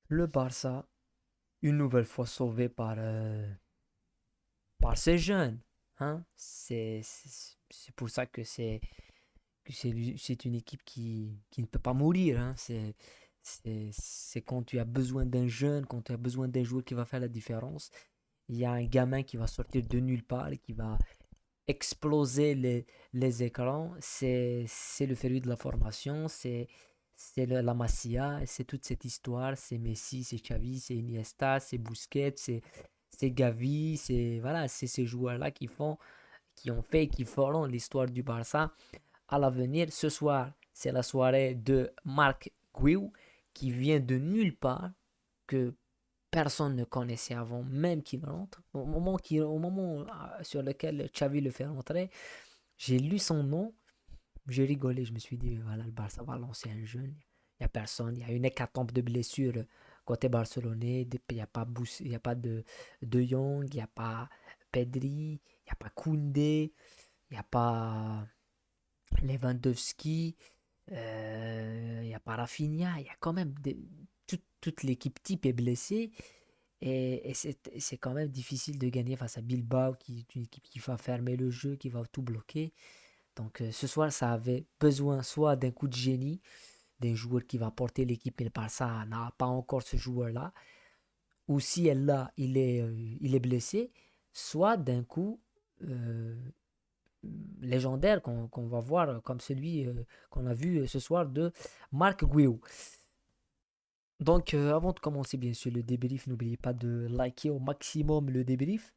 Le Barça, une nouvelle fois sauvé par ses jeunes. Hein? C'est pour ça que c'est une équipe qui ne peut pas mourir. Hein? C'est quand tu as besoin d'un jeune, quand tu as besoin d'un joueur qui va faire la différence. Il y a un gamin qui va sortir de nulle part et qui va exploser les écrans. C'est le fruit de la formation, c'est la Masia, c'est toute cette histoire. C'est Messi, c'est Xavi, c'est Iniesta, c'est Busquets, c'est Gavi, c'est voilà, c'est ces joueurs-là qui ont fait et qui feront l'histoire du Barça à l'avenir. Ce soir, c'est la soirée de Marc Guiu qui vient de nulle part, que personne ne connaissait avant même qu'il rentre. Au moment sur lequel Xavi le fait rentrer, j'ai lu son nom, j'ai rigolé, je me suis dit, voilà, le Barça va lancer un jeune. Il n'y a personne, il y a une hécatombe de blessures côté barcelonais. Il n'y a pas, il y a pas de Jong, il n'y a pas Pedri, il n'y a pas Koundé, il n'y a pas Lewandowski, il n'y a pas Rafinha, il y a quand même toute l'équipe type est blessée. Et c'est quand même difficile de gagner face à Bilbao, qui est une équipe qui va fermer le jeu, qui va tout bloquer. Donc ce soir, ça avait besoin soit d'un coup de génie, d'un joueur qui va porter l'équipe, mais le Barça n'a pas encore ce joueur-là, ou si elle l'a, il est blessé, soit d'un coup euh, légendaire qu'on va voir, comme celui qu'on a vu ce soir de Marc Guiu. Donc avant de commencer bien sûr le débrief, n'oubliez pas de liker au maximum le débrief.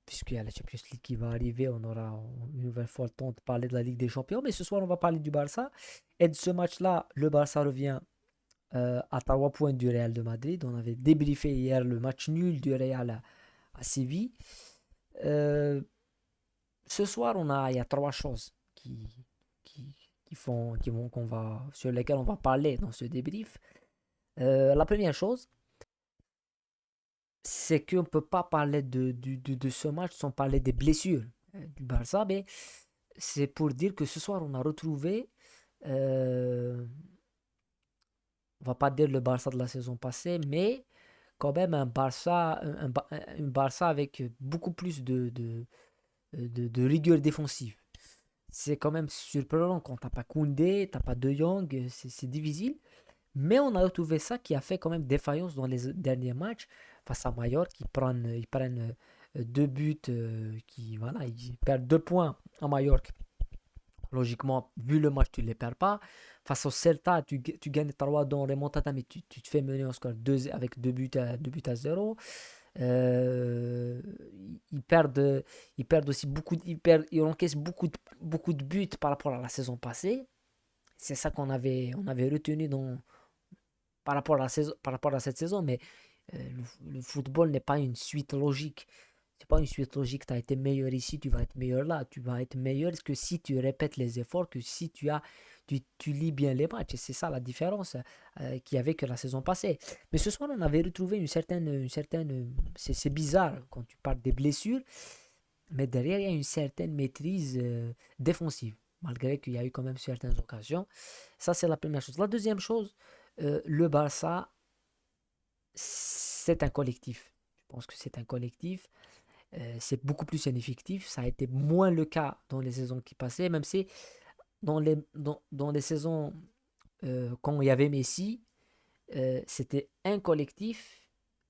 Puisqu'il y a la Champions League qui va arriver, on aura une nouvelle fois le temps de parler de la Ligue des Champions. Mais ce soir, on va parler du Barça. Et de ce match-là, le Barça revient à 3 points du Real de Madrid. On avait débriefé hier le match nul du Real à Séville. Euh, Ce soir, il y a trois choses qui, sur lesquelles on va parler dans ce débrief. La première chose, c'est qu'on ne peut pas parler de ce match sans parler des blessures du Barça. Mais c'est pour dire que ce soir, on a retrouvé, on va pas dire le Barça de la saison passée, mais quand même un Barça, un Barça avec beaucoup plus de rigueur défensive. C'est quand même surprenant quand t'as pas Koundé, t'as pas De Jong, c'est difficile. Mais on a retrouvé ça qui a fait quand même défaillance dans les derniers matchs face à Mallorca. Ils prennent deux buts, voilà, ils perdent 2 points à Mallorca. Logiquement, vu le match, tu ne les perds pas. Face au Celta, tu gagnes 3 dans remontada, mais tu te fais mener au score 2, avec 2 buts à 0. Euh, ils perdent aussi ils encaissent beaucoup de buts par rapport à la saison passée. C'est ça on avait retenu par rapport à cette saison, mais le football n'est pas une suite logique. C'est pas une suite logique. Tu as été meilleur ici, tu vas être meilleur là. Tu vas être meilleur que si tu répètes les efforts, que si tu lis bien les matchs. Et c'est ça la différence qu'il y avait que la saison passée. Mais ce soir, on avait retrouvé c'est bizarre quand tu parles des blessures, mais derrière, il y a une certaine maîtrise défensive, malgré qu'il y a eu quand même certaines occasions. Ça, c'est la première chose. La deuxième chose, le Barça, c'est un collectif. Je pense que c'est un collectif. C'est beaucoup plus significatif. Ça a été moins le cas dans les saisons qui passaient, même si dans les saisons quand il y avait Messi, c'était un collectif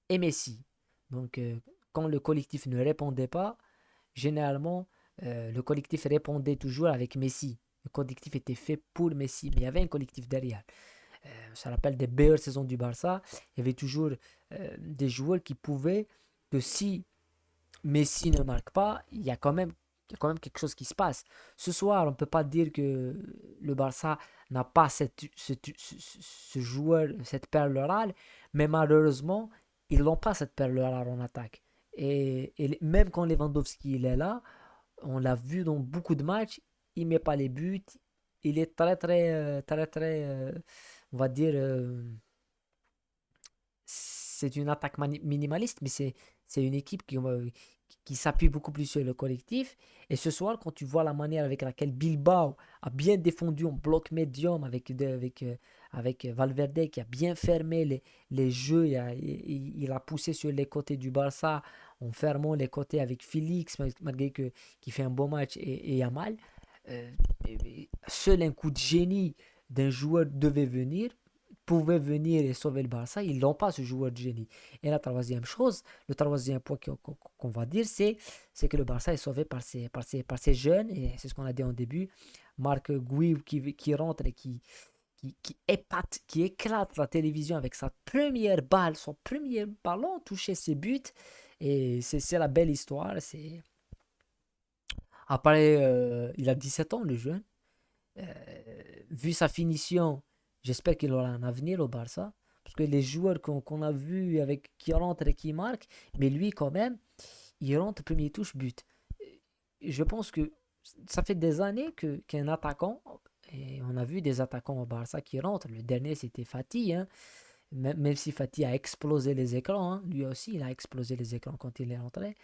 et Messi. Donc, quand le collectif ne répondait pas, généralement, le collectif répondait toujours avec Messi. Le collectif était fait pour Messi, mais il y avait un collectif derrière. Ça rappelle des meilleures saisons du Barça. Il y avait toujours des joueurs qui pouvaient, que si Messi ne marque pas, il y a quand même quelque chose qui se passe. Ce soir, on ne peut pas dire que le Barça n'a pas ce joueur, cette perle rare, mais malheureusement, ils n'ont pas cette perle rare en attaque. Et même quand Lewandowski il est là, on l'a vu dans beaucoup de matchs, il ne met pas les buts, il est très très très très, on va dire, c'est une attaque minimaliste, mais c'est une équipe qui s'appuie beaucoup plus sur le collectif. Et ce soir, quand tu vois la manière avec laquelle Bilbao a bien défendu en bloc médium avec Valverde qui a bien fermé les jeux, il a poussé sur les côtés du Barça en fermant les côtés avec Félix, malgré que qu'il fait un bon match et Yamal. Euh, Seul un coup de génie d'un joueur devait venir, pouvait venir et sauver le Barça. Ils n'ont pas ce joueur de génie. Et la troisième chose, le troisième point qu'on va dire, c'est que le Barça est sauvé par ses jeunes, et c'est ce qu'on a dit en début. Marc Gui qui rentre et qui épate, qui éclate la télévision avec sa première balle, son premier ballon touché ses buts. Et c'est la belle histoire. Après, il a 17 ans, le jeune. Euh, Vu sa finition, j'espère qu'il aura un avenir au Barça. Parce que les joueurs qu'on a vus avec qui rentrent et qui marquent, mais lui quand même, il rentre premier touche but. Je pense que ça fait des années qu'un attaquant, et on a vu des attaquants au Barça qui rentrent. Le dernier c'était Fatih, hein. Même si Fatih a explosé les écrans, hein. Lui aussi il a explosé les écrans quand il est rentré.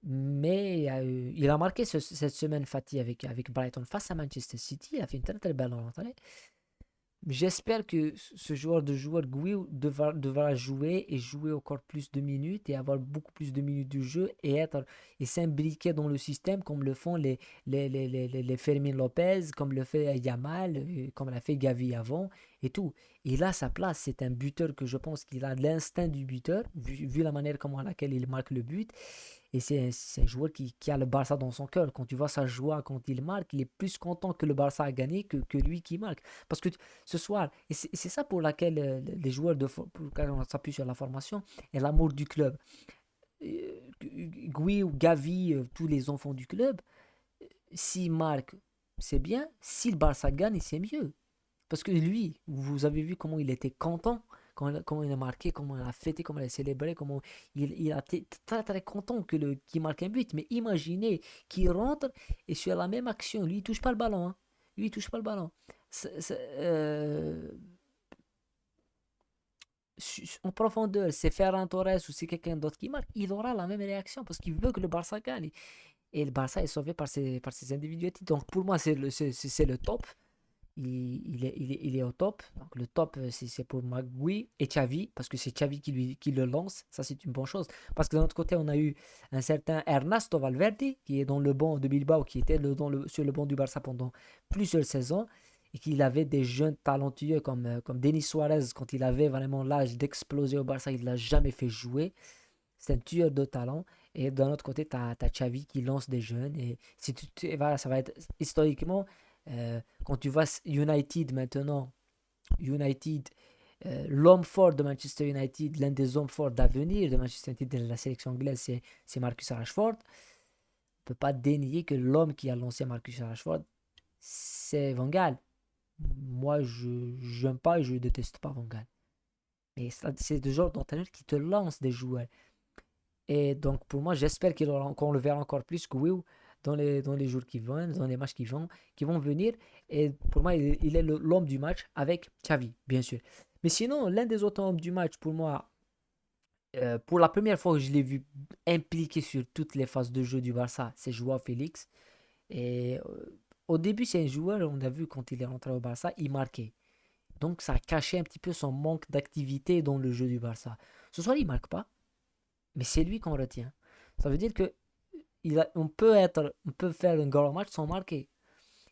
Mais il a marqué cette semaine Fatih avec Brighton face à Manchester City. Il a fait une très très belle rentrée. J'espère que ce joueur Gui devra jouer et jouer encore plus de minutes et avoir beaucoup plus de minutes de jeu et s'imbriquer dans le système comme le font les Fermin Lopez, comme le fait Yamal, comme l'a fait Gavi avant et tout. Il a sa place, c'est un buteur que je pense qu'il a l'instinct du buteur, vu la manière comment à laquelle il marque le but. Et c'est un joueur qui a le Barça dans son cœur. Quand tu vois sa joie quand il marque, il est plus content que le Barça a gagné que lui qui marque. Parce que ce soir, et c'est ça pour laquelle les joueurs pour lequel on s'appuie sur la formation et l'amour du club. Gui ou Gavi, tous les enfants du club, s'il marque, c'est bien. Si le Barça gagne, c'est mieux. Parce que lui, vous avez vu comment il était content, comment il a marqué, comment il a fêté, comment il a célébré, comment il a été très très content qu'il marque un but. Mais imaginez qu'il rentre et sur la même action, lui il touche pas le ballon, hein. Lui il touche pas le ballon. En profondeur, c'est Ferran Torres ou c'est quelqu'un d'autre qui marque, il aura la même réaction parce qu'il veut que le Barça gagne. Et le Barça est sauvé par ses individualités. Donc pour moi, c'est le top. Il est au top. Donc le top, c'est pour Magui et Xavi, parce que c'est Xavi qui le lance. Ça, c'est une bonne chose. Parce que de notre côté, on a eu un certain Ernesto Valverde, qui est dans le banc de Bilbao, qui était sur le banc du Barça pendant plusieurs saisons, et qu'il avait des jeunes talentueux comme Denis Suarez, quand il avait vraiment l'âge d'exploser au Barça, il ne l'a jamais fait jouer. C'est un tueur de talent. Et d'un autre côté, tu as Xavi qui lance des jeunes. Et si voilà, ça va être historiquement, quand tu vois United maintenant, United, l'homme fort de Manchester United, l'un des hommes forts d'avenir de Manchester United de la sélection anglaise, c'est Marcus Rashford. On ne peut pas dénier que l'homme qui a lancé Marcus Rashford, c'est Van Gaal. Moi, je n'aime pas et je déteste pas Van Gaal. Mais c'est le genre d'entraîneur qui te lance des joueurs. Et donc, pour moi, j'espère qu'on le verra encore plus que Will dans les jours qui vont, dans les matchs qui vont venir. Et pour moi, il est l'homme du match avec Xavi, bien sûr. Mais sinon, l'un des autres hommes du match, pour moi, pour la première fois que je l'ai vu impliqué sur toutes les phases de jeu du Barça, c'est Joao Félix. Et au début, c'est un joueur, on a vu quand il est rentré au Barça, il marquait. Donc, ça a caché un petit peu son manque d'activité dans le jeu du Barça. Ce soir, il marque pas, mais c'est lui qu'on retient. Ça veut dire que on peut faire un grand match sans marquer.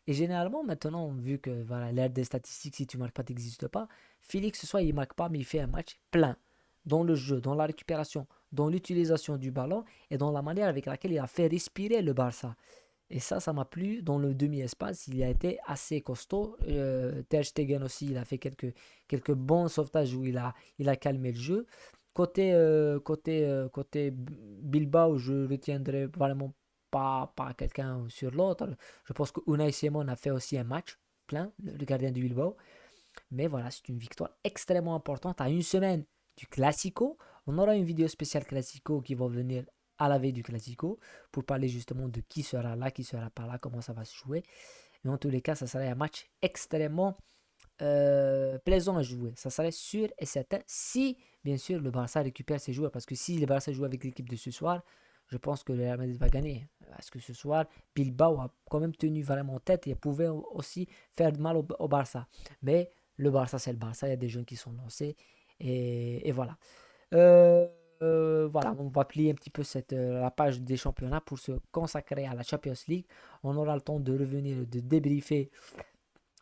Et généralement, maintenant, vu que voilà, l'ère des statistiques, si tu marques pas, tu n'existes pas, Félix, ce soir, il marque pas, mais il fait un match plein. Dans le jeu, dans la récupération, dans l'utilisation du ballon et dans la manière avec laquelle il a fait respirer le Barça. Et ça m'a plu dans le demi-espace. Il a été assez costaud. Ter Stegen aussi, il a fait quelques bons sauvetages où il a calmé le jeu. Côté Bilbao, je retiendrai vraiment pas quelqu'un sur l'autre. Je pense que Unai Simon a fait aussi un match plein, le gardien du Bilbao. Mais voilà, c'est une victoire extrêmement importante. À une semaine du Classico, on aura une vidéo spéciale Classico qui va venir à la veille du Classico pour parler justement de qui sera là, qui sera pas là, comment ça va se jouer. Mais en tous les cas, ça serait un match extrêmement plaisant à jouer. Ça serait sûr et certain si, bien sûr, le Barça récupère ses joueurs. Parce que si le Barça joue avec l'équipe de ce soir, je pense que le Real Madrid va gagner. Parce que ce soir, Bilbao a quand même tenu vraiment tête et pouvait aussi faire mal au Barça. Mais Le Barça, c'est le Barça. Il y a des jeunes qui sont lancés. Et voilà. Euh, voilà, on va plier un petit peu la page des championnats pour se consacrer à la Champions League. On aura le temps de revenir, de débriefer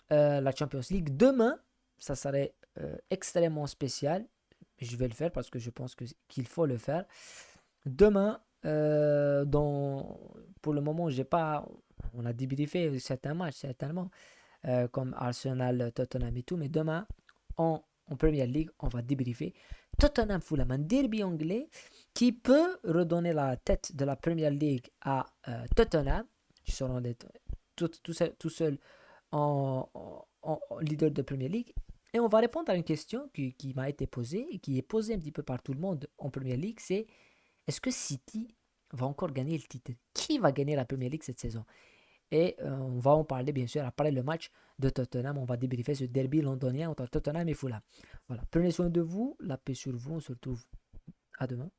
la Champions League. Demain, ça serait extrêmement spécial. Je vais le faire parce que je pense qu'il faut le faire. Demain, pour le moment, j'ai pas, on a débriefé certains matchs, certainement, comme Arsenal, Tottenham et tout, mais demain, en Premier League, on va débriefer Tottenham Fulham, un derby anglais qui peut redonner la tête de la Premier League à Tottenham, qui seront tout seul en leader de Premier League. Et on va répondre à une question qui m'a été posée et qui est posée un petit peu par tout le monde en Premier League, c'est est-ce que City va encore gagner le titre? Qui va gagner la Premier League cette saison? Et on va en parler bien sûr après le match de Tottenham. On va débriefer ce derby londonien entre Tottenham et Fulham. Voilà, prenez soin de vous, la paix sur vous, on se retrouve à demain.